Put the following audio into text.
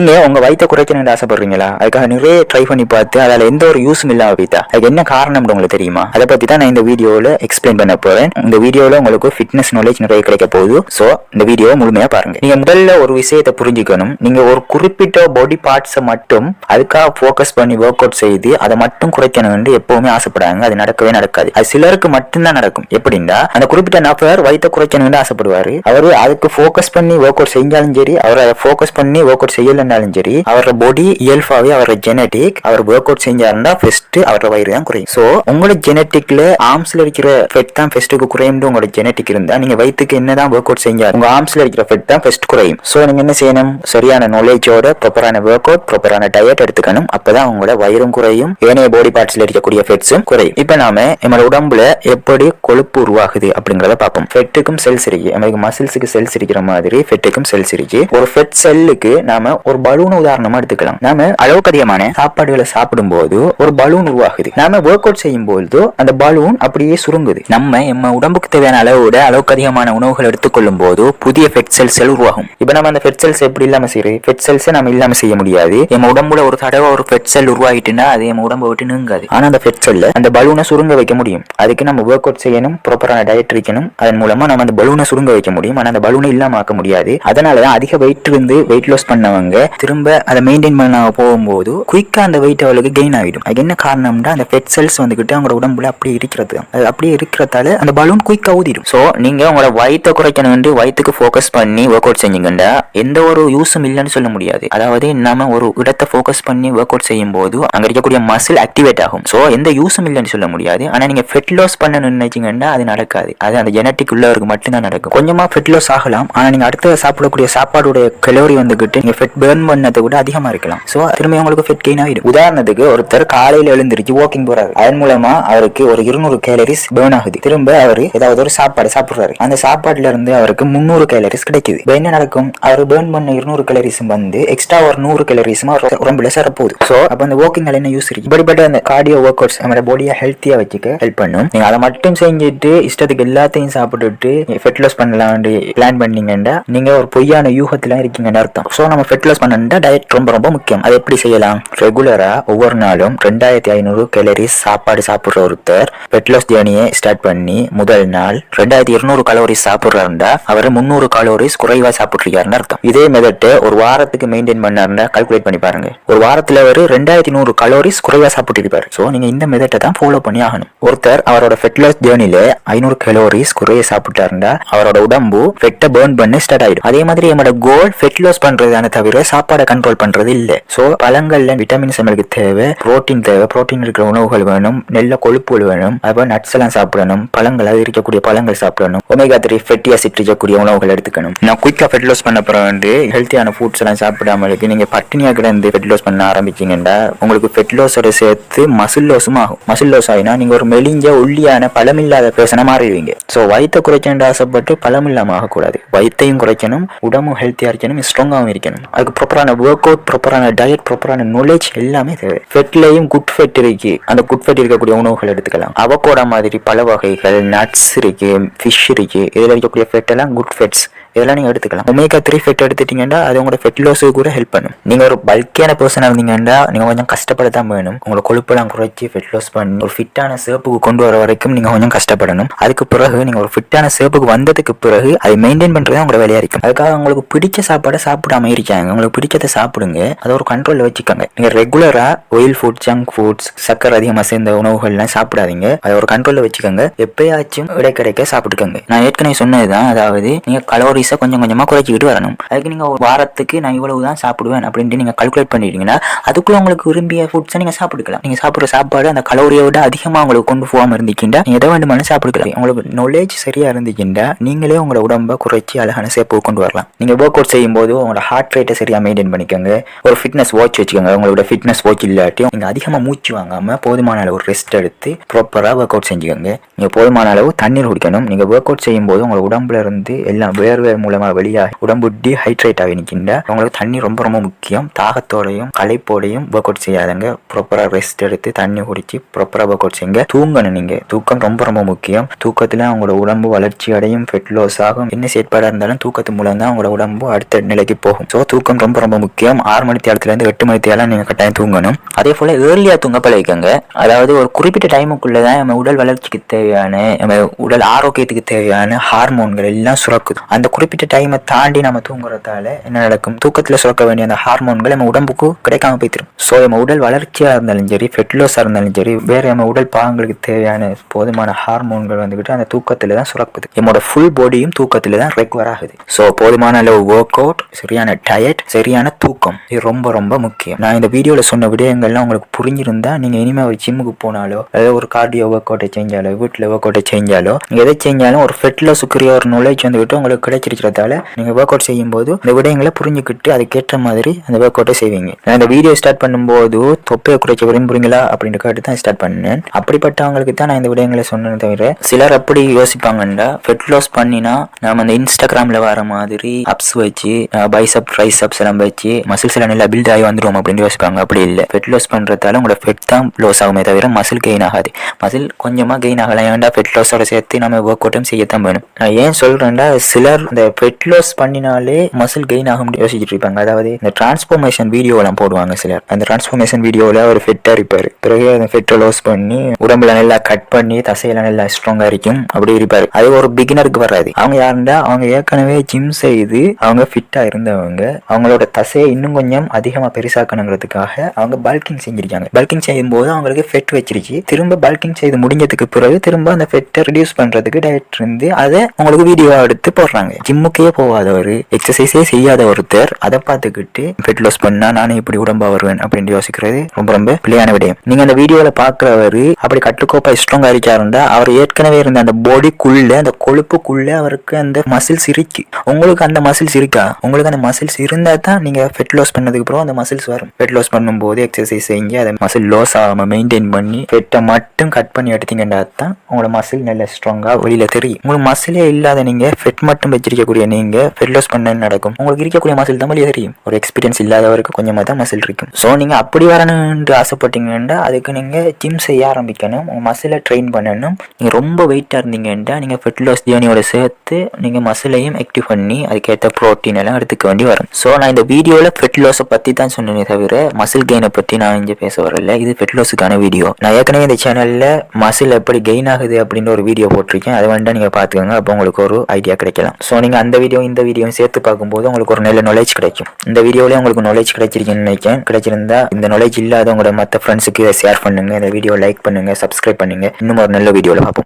நீங்க உங்க வயிற்ற குறைக்கணும்னு ஆசைப்படுறீங்களா? அதுக்காக நிறைய ட்ரை பண்ணி பார்த்து அதில் எந்த ஒரு யூஸும் இல்லாம போயிட்டா அதுக்கு என்ன காரணம் உங்களுக்கு தெரியுமா? அதை பத்தி தான் நான் இந்த வீடியோல எக்ஸ்பிளைன் பண்ண போறேன். இந்த வீடியோல உங்களுக்கு ஃபிட்னஸ் நாலேஜ் நிறைய கிடைக்க போகுது. சோ இந்த வீடியோ முழுமையா பாருங்க. நீங்க முதல்ல ஒரு விஷயத்தை புரிஞ்சுக்கணும். நீங்க ஒரு குறிப்பிட்ட பாடி பார்ட்ஸை மட்டும் அதுக்காக ஃபோக்கஸ் பண்ணி ஒர்க் அவுட் செய்து அதை மட்டும் குறைக்கணும்னு எப்பவுமே ஆசைப்படுறாங்க. அது நடக்கவே நடக்காது. அது சிலருக்கு மட்டும்தான் நடக்கும். எப்படின்னா அந்த குறிப்பிட்ட நபர் வயிற்ற குறைக்கணும்னு ஆசைப்படுவாரு. அவரு அதுக்கு ஃபோக்கஸ் பண்ணி ஒர்க் அவுட் செஞ்சாலும் சரி, அவர் அதை ஃபோக்கஸ் பண்ணி ஒர்க் அவுட் செய்யலன்னாலும் சரி, அவரோட பாடி இயல்பாவே அவரோட ஜெனடிக் அவர் ஒர்க் அவுட் செஞ்சாருன்னா ஃபர்ஸ்ட் அவரோட வயிறு தான் குறையும். சோ உங்களோட ஜெனடிக்ல ஆர்ம்ஸ்ல இருக்கிற ஃபெட் தான் ஃபர்ஸ்ட்டுக்கு குறையும். உங்களோட ஜெனடிக் இருந்தா நீங்க வயிற்றுக்கு என்னதான் ஒர்க் அவுட் செஞ்சாலும் உங்க ஆர்ம்ஸ்ல இருக்கிற ஃபெட் தான் ஃபர்ஸ்ட் குறையும். சோ நீங்க என்ன செய்யணும்? சரியான நாலேஜோட ப்ராப்பரான ஒர்க் அவுட், ப்ராப்பரான டயட் எடுத்துக்கணும். அப்பதான் உங்களோட வயிறும் குறையும், ஏனைய பாடி பார்ட்ஸ்ல இருக்கக்கூடிய ஃபெட்ஸும் குறையும். இப்ப நாம நம்மளோட உடம்புல எப்படி கொழுப்பு உருவாகுது அப்படிங்கறத பார்ப்போம். ஃபெட்டுக்கும் செல்ஸ் இருக்கு. நமக்கு மசில்ஸுக்கு செல்ஸ் இருக்கிற மாதிரி ஃபெட்டுக்கும் செல்ஸ் இருக்கு. ஒரு ஃபெட் செல்லுக்கு நாம ஒரு பலூன் உதாரணமா எடுத்துக்கலாம். நாம அளவுக்கு அதிகமான சாப்பாடுகளை சாப்பிடும் போது ஒரு பலூன் உருவாகுது. நாம ஒர்க் அவுட் செய்யும் போது அந்த பலூன் அப்படியே சுருங்குது. நம்ம உடம்புக்கு தேவையான அளவோட அளவுக்கு அதிகமான உணவுகள் எடுத்துக்கொள்ளும் போது புதிய ஃபெட் செல்ஸ் உருவாகும். இப்ப நம்ம அந்த ஃபெட் செல்ஸ் எப்படி இல்லாம செய்யறது? ஃபெட் செல்ஸ் நம்ம இல்லாம செய்ய முடியாது. நம்ம உடம்புல ஒரு தடவை ஒரு ஃபெட் செல் உருவாகிட்டுன்னா அது நம்ம உடம்பை விட்டு நீங்காது. ஆனா அந்த ஃபெட் செல்ல அந்த பலூனை சுருங்க வைக்க முடியும். அதுக்கு நம்ம ஒர்க் அவுட் செய்யணும், ப்ராப்பரான டயட் இருக்கணும். அதன் மூலமா நம்ம அந்த பலூனை சுருங்க வைக்க முடியும். ஆனா அந்த பலூனை இல்லாம ஆக்க முடியாது. அதனாலதான் அதிக வெயிட் இருந்து வெயிட் லாஸ் பண்ணவங்க திரும்ப அதை மெயின்டைன் பண்ண போகும்போது குயிக்கா அந்த வெயிட் அவளுக்கு கெயின் ஆகிடும். அது என்ன காரணம்னா அந்த ஃபெட் செல்ஸ் வந்துகிட்டு அவங்களோட உடம்புல அப்படியே இருக்கிறது. அது அப்படியே இருக்கிறதால அந்த பலூன் குயிக்கா ஊதிடும். சோ நீங்க உங்களோட வயிற்றை குறைக்கணும், வயிற்றுக்கு ஃபோக்கஸ் பண்ணி ஒர்க் அவுட் செஞ்சீங்கன்னா எந்த ஒரு யூஸும் இல்லைன்னு சொல்ல முடியாது. அதாவது நம்ம ஒரு இடத்தை ஃபோக்கஸ் பண்ணி ஒர்க் அவுட் செய்யும் போது அங்க இருக்கக்கூடிய மசில் ஆக்டிவேட் ஆகும். சோ எந்த யூஸும் இல்லைன்னு சொல்ல முடியாது. ஆனா நீங்க ஃபெட் லாஸ் பண்ணணும்னு நினைச்சீங்கன்னா அது நடக்காது. அது அந்த ஜெனட்டிக் உள்ளவருக்கு மட்டும்தான் நடக்கும். கொஞ்சமா ஃபெட் லாஸ் ஆகலாம். ஆனா நீங்க அடுத்த சாப்பிடக்கூடிய சாப்பாடுடைய கலோரி வந்துகிட்டு நீங்க ஃபெட் பர்ன் பண்ணதை விட அதிகமா இருக்கலாம். சோ திரும்ப உங்களுக்கு ஃபெட் கெயின் ஆகிடும். உதாரணத்துக்கு ஒருத்தர் காலையில எழுந்திருச்சு வாக்கிங் போறாரு. அதன் மூலமா அவருக்கு ஒரு 200 கேலரிஸ் பர்ன் ஆகுது. திரும்ப அவரு ஏதாவது ஒரு சாப்பாடு சாப்பிடுறாரு. அந்த சாப்பாடுல இருந்து அவருக்கு 300 கேலரிஸ் கிடைக்குது. என்ன நடக்கும்? அவர் பர்ன் பண்ண 200 கேலரிஸும் வந்து எக்ஸ்ட்ரா ஒரு 100 கேலரிஸும் உடம்புல சேரப்போகுது. சோ அப்ப அந்த வாக்கிங் என்ன யூஸ் இருக்கு? இப்படிப்பட்ட அந்த கார்டியோ ஒர்க் அவுட்ஸ் நம்ம பாடியை ஹெல்த்தியா வச்சுக்க ஹெல்ப் பண்ணும். நீங்க அதை மட்டும் செஞ்சுட்டு இஷ்டத்துக்கு எல்லாத்தையும் சாப்பிட்டுட்டு ஃபெட் லாஸ் பண்ணலாம் பிளான் பண்ணீங்கன்னா நீங்க ஒரு பொய்யான யூகத்துல இருக்கீங்கன்னு அர்த்தம். சோ நம்ம ஃபெட் லாஸ் பண்ணா டயட் ரொம்ப ரொம்ப முக்கியம். அதை எப்படி செய்யலாம்? ரெகுலரா ஒவ்வொரு நாளும் 2500 கேலரிஸ் சாப்பாடு சாப்பிடுற ஒருத்தர் ஃபெட் லாஸ் ஜர்னியை ஸ்டார்ட் பண்ணி முதல் நாள் 2200 கலோரிஸ் சாப்பிடுறாருந்தா அவர் 300 கலோரிஸ் குறைவா சாப்பிடுறாருன்னு அர்த்தம். இதே மெத்தட் ஒரு வாரத்துக்கு மெயின்டைன் பண்ணாருன்னா கால்குலேட் பண்ணி பாருங்க. ஒரு வாரத்துல அவர் 2100 கலோரிஸ் குறைவா சாப்பிட்டு இருப்பாரு. சோ நீங்க இந்த மெத்தட்டை தான் ஃபாலோ பண்ணி ஆகணும். ஒருத்தர் அவரோட ஃபெட் லாஸ் ஜர்னில 500 கலோரிஸ் குறைய சாப்பிட்டாருந்தா அவரோட உடம்பு ஃபெட்டை பர்ன் பண்ண ஸ்டார்ட் ஆயிடும். அதே மாதிரி நம்மளோட கோல் ஃபெட் லாஸ் பண்றதான தவிர சாப்பாடை கண்ட்ரோல் பண்றது இல்ல. சோ பழங்கள்ல விட்டமின்ஸ் நம்மளுக்கு தேவை, புரோட்டீன் தேவை. புரோட்டீன் இருக்கிற உணவுகள் வேணும், நெல்ல கொழுப்புகள் வேணும். அப்புறம் நட்ஸ் எல்லாம் சாப்பிடணும், பழங்கள் இருக்கக்கூடிய பழங்கள் சாப்பிடணும், ஒமேகா 3 ஃபெட்டி ஆசிட் இருக்கக்கூடிய உணவுகள் எடுத்துக்கணும். நான் குயிக்கா ஃபெட் லாஸ் பண்ண அப்புறம் வந்து ஹெல்த்தியான ஃபுட்ஸ் எல்லாம் சாப்பிடாம இருக்கு நீங்க பட்டினியா கிடந்து ஃபெட் லாஸ் பண்ண ஆரம்பிச்சீங்கன்னா உங்களுக்கு ஃபெட் லாஸோட சேர்த்து மசில் லாஸும் ஆகும். மசில் லாஸ் ஆகினா நீங்க ஒரு மெலிஞ்ச ஒல்லியான பழமில்லாத பேசன மாறிடுவீங்க. சோ வயிற்றை குறைக்கணும் ஆசைப்பட்டு பழமில்லாம ஆகக்கூடாது. வயிற்றையும் குறைக்கணும், உடம்பும் ஹெல்த்தியா இருக்கணும், ஸ்ட்ராங்காகவும் இருக்கணும். அதுக்கு ப்ராப்பரான ஒர்க் அவுட், ப்ராப்பரான டயட், ப்ராப்பரான நாலேஜ் எல்லாமே தேவை. ஃபெட்லயும் குட் ஃபெட் இருக்கு. அந்த குட் ஃபெட் இருக்கக்கூடிய உணவுகள் எடுத்துக்கலாம். அவகோடா மாதிரி பல வகைகள், நட்ஸ் இருக்கு, ஃபிஷ் இருக்கு. இதுல இருக்கக்கூடிய ஃபெட் எல்லாம் குட் ஃபெட்ஸ். இதெல்லாம் நீங்க எடுத்துக்கலாம். ஒமேகா 3 ஃபெட் எடுத்துட்டீங்கன்னா அது உங்களோட ஃபெட் லாஸுக்கு கூட ஹெல்ப் பண்ணும். நீங்க ஒரு பல்கியான பர்சனா இருந்தீங்கன்னா நீங்க கொஞ்சம் கஷ்டப்படத்தான் வேணும். உங்களோட கொழுப்பெல்லாம் குறைச்சி ஃபெட் லாஸ் பண்ணி ஒரு ஃபிட்டான ஷேப்புக்கு கொண்டு வர வரைக்கும் நீங்க கொஞ்சம் கஷ்டப்படணும். அதுக்கு பிறகு நீங்க ஒரு ஃபிட்டான ஷேப்புக்கு வந்ததுக்கு பிறகு அதை மெயின்டைன் பண்றது உங்களோட வேலையா இருக்கும். அதுக்காக உங்களுக்கு பிடிச்ச சாப்பாடை சாப்பிடாம இருக்காங்க. உங்களுக்கு பிடிச்சதை சாப்பிடுங்க. அதை ஒரு கண்ட்ரோல்ல வச்சுக்கோங்க. நீங்க ரெகுலரா ஆயில் ஃபுட், ஜங்க் ஃபுட்ஸ், சக்கரை அதிகமா சேர்ந்த உணவுகள்லாம் சாப்பிடாதீங்க. அதை ஒரு கண்ட்ரோல்ல வச்சுக்கோங்க. எப்பயாச்சும் இடைக்கிடைக்க சாப்பிட்டுக்கோங்க. நான் ஏற்கனவே சொன்னதுதான், அதாவது நீங்க கலோரி கொஞ்சம் கொஞ்சமா குறைச்சிக்கிட்டு வரணும். அதுக்கு நீங்க ஒரு வாரத்துக்கு நான் இவ்வளவுதான் சாப்பிடுவேன் அப்படின்ட்டு நீங்க கால்குலேட் பண்ணிட்டீங்கன்னா அதுக்குள்ள உங்களுக்கு விரும்பிய ஃபுட்ஸை நீங்க சாப்பிட்டுக்கலாம். நீங்க சாப்பிடுற சாப்பாடு அந்த கலோரியை விட அதிகமா உங்களுக்கு கொண்டு போகாம இருந்துக்கிட்டா நீங்க எதை வேண்டுமானு சாப்பிட்டுக்கலாம். உங்களுக்கு நாலேஜ் சரியா இருந்துச்சுன்னா நீங்களே உங்களோட உடம்பை குறைச்சி அழகான ஷேப்புக்கு கொண்டு வரலாம். நீங்க ஒர்க் அவுட் செய்யும் போது உங்களோட ஹார்ட் ரேட்டை சரியா மெயின்டைன் பண்ணிக்கோங்க. ஒரு ஃபிட்னஸ் வாட்ச் வச்சுக்கோங்க. உங்களோட ஃபிட்னஸ் வாட்ச் இல்லாட்டியும் நீங்க அதிகமா மூச்சு வாங்காம போதுமான அளவு ரெஸ்ட் எடுத்து ப்ராப்பரா ஒர்க் அவுட் செஞ்சுக்கோங்க. நீங்க போதுமான அளவு தண்ணீர் குடிக்கணும். நீங்க ஒர்க் அவுட் செய்யும் போது உங்களோட உடம்புல இருந்து எல்லாம் வேர்வை வியர்வை மூலமாக வெளியாகி உடம்பு டீஹைட்ரேட் ஆகி நிற்கின்ற உங்களுக்கு தண்ணி ரொம்ப ரொம்ப முக்கியம். தாகத்தோடையும் களைப்போடையும் ஒர்க் அவுட் செய்யாதங்க. ப்ராப்பராக ரெஸ்ட் எடுத்து தண்ணி குடிச்சு ப்ராப்பராக ஒர்க் அவுட் செய்யுங்க. தூங்கணும். நீங்கள் தூக்கம் ரொம்ப ரொம்ப முக்கியம். தூக்கத்தில் அவங்களோட உடம்பு வளர்ச்சி அடையும், ஃபெட் லாஸ் ஆகும். என்ன செயற்பாடாக இருந்தாலும் தூக்கத்து மூலம் தான் அவங்களோட உடம்பு அடுத்த நிலைக்கு போகும். ஸோ தூக்கம் ரொம்ப ரொம்ப முக்கியம். 6 மணி தேரத்துலேருந்து 8 மணி தேரம் நீங்கள் கட்டாயம் தூங்கணும். அதே போல் ஏர்லியாக தூங்க பழகிக்கங்க. அதாவது ஒரு குறிப்பிட்ட டைமுக்குள்ளே தான் நம்ம உடல் வளர்ச்சிக்கு தேவையான, நம்ம உடல் ஆரோக்கியத்துக்கு தேவையான ஹார்மோன்கள் எல்லாம் சுரக்குது. அந்த குறிப்பிட்ட டைமை தாண்டி நம்ம தூங்குறதால என்ன நடக்கும்? தூக்கத்தில் சுரக்க வேண்டிய அந்த ஹார்மோன்கள் நம்ம உடம்புக்கு கிடைக்காம போய்த்திரும். ஸோ நம்ம உடல் வளர்ச்சியாக இருந்தாலும் சரி, ஃபெட் லாஸாக இருந்தாலும் சரி, வேறு நம்ம உடல் பாகங்களுக்கு தேவையான போதுமான ஹார்மோன்கள் வந்துக்கிட்டு அந்த தூக்கத்தில் தான் சுரக்குது. நம்மளோட ஃபுல் பாடியும் தூக்கத்தில் தான் ரெக்கவர் ஆகுது. ஸோ போதுமான அளவு ஒர்க் அவுட், சரியான டயட், சரியான தூக்கம், இது ரொம்ப ரொம்ப முக்கியம். நான் இந்த வீடியோவில் சொன்ன விடயங்கள்லாம் உங்களுக்கு புரிஞ்சிருந்தா நீங்கள் இனிமேல் ஒரு ஜிம்முக்கு போனாலோ, அதாவது ஒரு கார்டியோ ஒர்க் அவுட்டை செஞ்சாலோ, வீட்டில் ஒர்க் அவுட்டை செஞ்சாலோ, நீங்கள் எதை செஞ்சாலும் ஒரு ஃபெட் லாஸுக்குரிய ஒரு நாலேஜ் வந்துக்கிட்டு உங்களுக்கு கிடைச்சிருக்கிறதால நீங்கள் ஒர்க் அவுட் செய்யும்போது இந்த விடயங்களை புரிஞ்சுக்கிட்டு அதுக்கேற்ற மாதிரி அந்த ஒர்க் அவுட்டை செய்வீங்க. நான் இந்த வீடியோ ஸ்டார்ட் பண்ணும்போது தொப்பையை குறைக்க விரும்புறீங்களா அப்படின்னு கேட்டு தான் ஸ்டார்ட் பண்ணேன். அப்படிப்பட்டவங்களுக்கு தான் நான் இந்த விடயங்களை சொன்னேன். தவிர சிலர் அப்படி யோசிப்பாங்கண்டா, ஃபெட் லாஸ் பண்ணினா நம்ம அந்த இன்ஸ்டாகிராமில் வர மாதிரி அப்ஸ் வச்சு பைசப் ட்ரைசப்ஸ் எல்லாம் வச்சு மசில்ஸ் எல்லாம் நல்லா பில்ட் ஆகி வந்துடும் அப்படின்னு யோசிப்பாங்க. அப்படி இல்லை. ஃபெட் லாஸ் பண்ணுறதால உங்களோட ஃபெட் தான் லாஸ் ஆகுமே தவிர மசில் கெயின் ஆகாது. மசில் கொஞ்சமாக கெயின் ஆகலாம். ஏன்டா ஃபெட் லாஸோட சேர்த்து நம்ம ஒர்க் அவுட்டும் செய்யத்தான் வேணும். நான் ஏன் சொல்கிறேன்டா, சிலர் இந்த ஃபெட் லாஸ் பண்ணினாலே மசில் கெயின் ஆகும் யோசிச்சுட்டு இருப்பாங்க. அதாவது இந்த டிரான்ஸ்ஃபார்மேஷன் வீடியோலாம் போடுவாங்க சிலர். அந்த டிரான்ஸ்ஃபார்மேஷன் வீடியோவில் ஒரு ஃபெட்டாக இருப்பார். பிறகு அந்த ஃபெட்டை லாஸ் பண்ணி உடம்புல நல்லா கட் பண்ணி தசையெல்லாம் நல்லா ஸ்ட்ராங்காக இருக்கும் அப்படி இருப்பார். அது ஒரு பிகினருக்கு வராது. அவங்க யாருண்டா, அவங்க ஏற்கனவே ஜிம் செய்து அவங்க ஃபிட்டாக இருந்தவங்க, அவங்களோட தசையை இன்னும் கொஞ்சம் அதிகமாக பெருசாக்கணுங்கிறதுக்காக அவங்க பல்கிங் செஞ்சிருக்காங்க. பல்கிங் செய்யும் போது அவங்களுக்கு ஃபெட் வச்சிருச்சு. திரும்ப பல்கிங் செய்து முடிஞ்சதுக்கு பிறகு திரும்ப அந்த ஃபெட்டை ரிடியூஸ் பண்ணுறதுக்கு டயட் இருந்து அதை உங்களுக்கு வீடியோ எடுத்து போடுறாங்க. ஜிம்முக்கே போகாதவர், எக்ஸசைஸே செய்யாத ஒருத்தர் அதை பார்த்துக்கிட்டு ஃபெட் லாஸ் பண்ணா நானே இப்படி உடம்பா வருவேன் அப்படின்னு யோசிக்கிறது ரொம்ப ரொம்ப பிள்ளையான விடயம். நீங்க அந்த வீடியோல பாக்குறவரு அப்படி கட்டுக்கோப்பா ஸ்ட்ராங்கா இருக்காருந்தா அவர் ஏற்கனவே இருந்த அந்த பாடிக்குள்ள, அந்த கொழுப்புக்குள்ள அவருக்கு அந்த மசில்ஸ் இருக்கு. உங்களுக்கு அந்த மசில்ஸ் இருக்கா? உங்களுக்கு அந்த மசில்ஸ் இருந்தா தான் நீங்க ஃபெட் லாஸ் பண்ணதுக்கு அப்புறம் அந்த மசில்ஸ் வரும். ஃபெட் லாஸ் பண்ணும்போது எக்ஸசைஸ் செஞ்சு அதை மசில் லாஸ் ஆகாம மெயின்டைன் பண்ணி ஃபெட்டை மட்டும் கட் பண்ணி எடுத்தீங்கன்னா தான் உங்களோட மசில் நல்ல ஸ்ட்ராங்கா வெளியில தெரியும். உங்களுக்கு மசிலே இல்லாத நீங்க ஃபெட் மட்டும் வச்சிருக்கக்கூடிய நீங்க ஃபெட் லாஸ் பண்ண நடக்கும். உங்களுக்கு இருக்கக்கூடிய மசில் தான் வெளியே தெரியும். ஒரு எக்ஸ்பீரியன்ஸ் இல்லாதவருக்கு கொஞ்சமாக தான் மசில் இருக்கும். ஸோ நீங்க அப்படி வரணும்னு ஆசைப்பட்டீங்கன்னா அதுக்கு நீங்க ஜிம் செய்ய ஆரம்பிக்கணும். உங்க மசிலை ட்ரெயின் பண்ணணும். நீங்க ரொம்ப வெயிட்டா இருந்தீங்கன்னா நீங்க ஃபெட் லாஸ் ஜேர்னியோட சேர்த்து நீங்க மசிலையும் ஆக்டிவ் பண்ணி அதுக்கேற்ற ப்ரோட்டீன் எல்லாம் எடுத்துக்க வேண்டி வரும். ஸோ நான் இந்த வீடியோவில் ஃபெட் லாஸை பற்றி தான் சொன்னேனே தவிர மசில் கெயினை பற்றி நான் இங்கே பேச வரல. இது ஃபெட் லாஸுக்கான வீடியோ. நான் ஏற்கனவே இந்த சேனலில் மசில் எப்படி கெயின் ஆகுது அப்படின்னு ஒரு வீடியோ போட்டிருக்கேன். அதை வேண்டாம் நீங்கள் பார்த்துக்கோங்க. அப்போ உங்களுக்கு ஒரு ஐடியா கிடைக்கலாம். ஸோ நீங்கள் அந்த வீடியோ இந்த வீடியோவும் சேர்த்து பார்க்கும்போது உங்களுக்கு ஒரு நல்ல நாலேஜ் கிடைக்கும். இந்த வீடியோவிலே உங்களுக்கு நாலேஜ் கிடைச்சிருக்குன்னு நினைக்கிறேன். கிடைச்சிருந்தா இந்த நாலேஜ் இல்லாதவங்களோட மற்ற ஃப்ரெண்ட்ஸுக்கு இதை ஷேர் பண்ணுங்க. இந்த வீடியோ லைக் பண்ணுங்க, சப்ஸ்கிரைப் பண்ணுங்க. இன்னும் ஒரு நல்ல வீடியோவில் பார்ப்போம்.